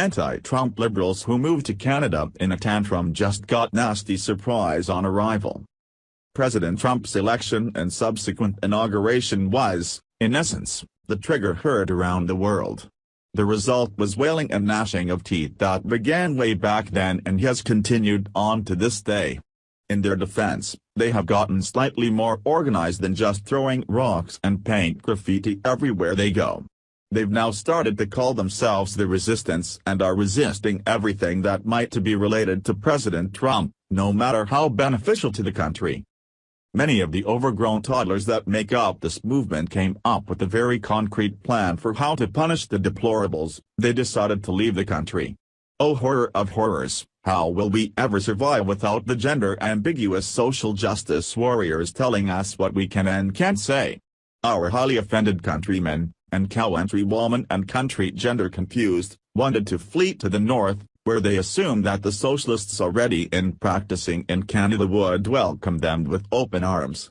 Anti-Trump liberals who moved to Canada in a tantrum just got nasty surprise on arrival. President Trump's election and subsequent inauguration was, in essence, the trigger heard around the world. The result was wailing and gnashing of teeth that began way back then and has continued on to this day. In their defense, they have gotten slightly more organized than just throwing rocks and paint graffiti everywhere they go. They've now started to call themselves the Resistance and are resisting everything that might be related to President Trump, no matter how beneficial to the country. Many of the overgrown toddlers that make up this movement came up with a very concrete plan for how to punish the deplorables. They decided to leave the country. Oh, horror of horrors, how will we ever survive without the gender-ambiguous social justice warriors telling us what we can and can't say? Our highly offended countrymen, and countrywoman and country gender confused, wanted to flee to the north, where they assumed that the socialists already in practicing in Canada would welcome them with open arms.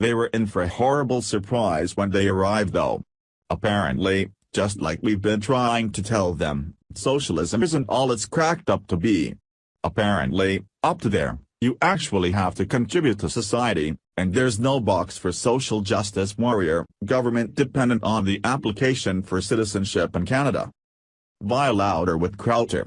They were in for a horrible surprise when they arrived though. Apparently, just like we've been trying to tell them, socialism isn't all it's cracked up to be. Apparently, up to there, you actually have to contribute to society, and there's no box for social justice warrior government dependent on the application for citizenship in Canada. Vie louder with Crowther.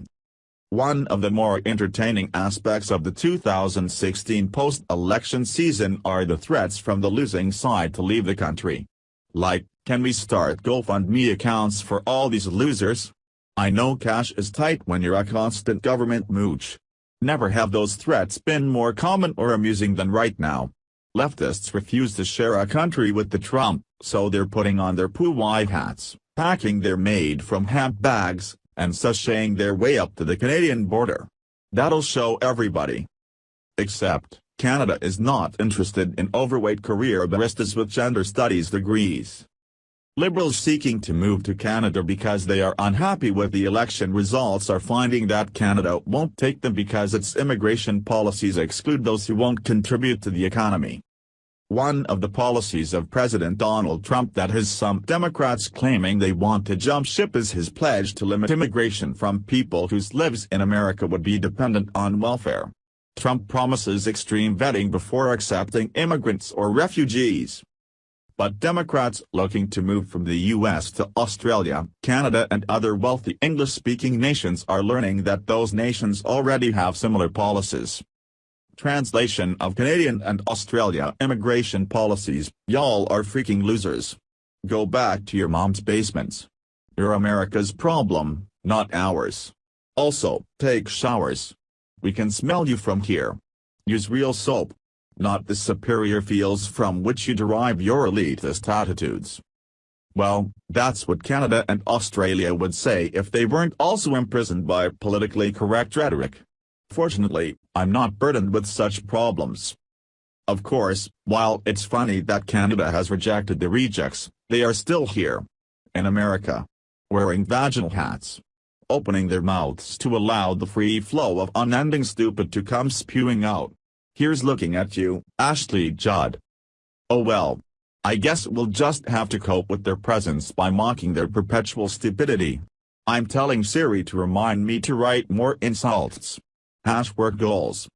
One of the more entertaining aspects of the 2016 post-election season are the threats from the losing side to leave the country. Like, can we start GoFundMe accounts for all these losers? I know cash is tight when you're a constant government mooch. Never have those threats been more common or amusing than right now. Leftists refuse to share a country with the Trump, so they're putting on their poo-white hats, packing their made-from-hemp bags, and sashaying their way up to the Canadian border. That'll show everybody. Except, Canada is not interested in overweight career baristas with gender studies degrees. Liberals seeking to move to Canada because they are unhappy with the election results are finding that Canada won't take them because its immigration policies exclude those who won't contribute to the economy. One of the policies of President Donald Trump that has some Democrats claiming they want to jump ship is his pledge to limit immigration from people whose lives in America would be dependent on welfare. Trump promises extreme vetting before accepting immigrants or refugees. But Democrats looking to move from the U.S. to Australia, Canada and other wealthy English-speaking nations are learning that those nations already have similar policies. Translation of Canadian and Australia immigration policies: y'all are freaking losers. Go back to your mom's basements. You're America's problem, not ours. Also, take showers. We can smell you from here. Use real soap. Not the superior feels from which you derive your elitist attitudes. Well, that's what Canada and Australia would say if they weren't also imprisoned by politically correct rhetoric. Fortunately, I'm not burdened with such problems. Of course, while it's funny that Canada has rejected the rejects, they are still here. In America. Wearing vaginal hats. Opening their mouths to allow the free flow of unending stupid to come spewing out. Here's looking at you, Ashley Judd. Oh well. I guess we'll just have to cope with their presence by mocking their perpetual stupidity. I'm telling Siri to remind me to write more insults. # goals.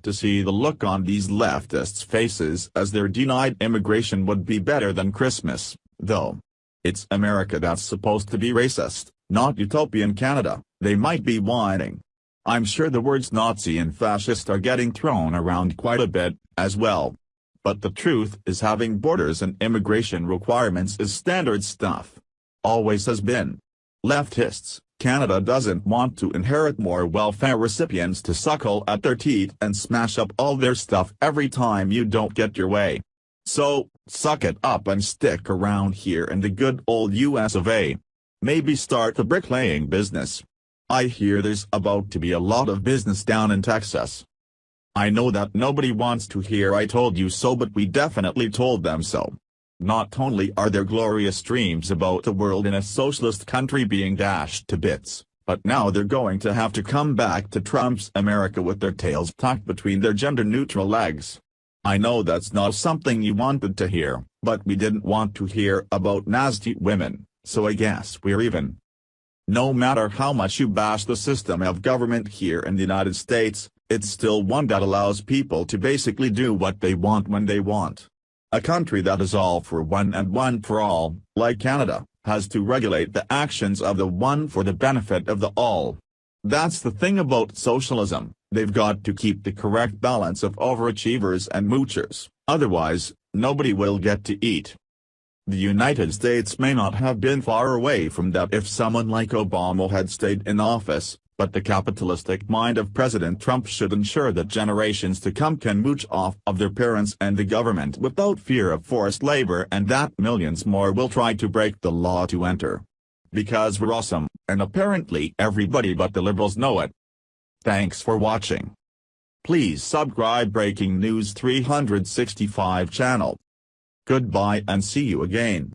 To see the look on these leftists' faces as they're denied immigration would be better than Christmas, though. It's America that's supposed to be racist, not utopian Canada, they might be whining. I'm sure the words Nazi and fascist are getting thrown around quite a bit, as well. But the truth is having borders and immigration requirements is standard stuff. Always has been. Leftists, Canada doesn't want to inherit more welfare recipients to suckle at their teeth and smash up all their stuff every time you don't get your way. So, suck it up and stick around here in the good old US of A. Maybe start the bricklaying business. I hear there's about to be a lot of business down in Texas. I know that nobody wants to hear I told you so, but we definitely told them so. Not only are there glorious dreams about the world in a socialist country being dashed to bits, but now they're going to have to come back to Trump's America with their tails tucked between their gender-neutral legs. I know that's not something you wanted to hear, but we didn't want to hear about nasty women, so I guess we're even. No matter how much you bash the system of government here in the United States, it's still one that allows people to basically do what they want when they want. A country that is all for one and one for all, like Canada, has to regulate the actions of the one for the benefit of the all. That's the thing about socialism, they've got to keep the correct balance of overachievers and moochers, otherwise, nobody will get to eat. The United States may not have been far away from that if someone like Obama had stayed in office, but the capitalistic mind of President Trump should ensure that generations to come can mooch off of their parents and the government without fear of forced labor, and that millions more will try to break the law to enter. Because we're awesome, and apparently everybody but the liberals know it. Thanks for watching. Please subscribe Breaking News 365 channel. Goodbye and see you again.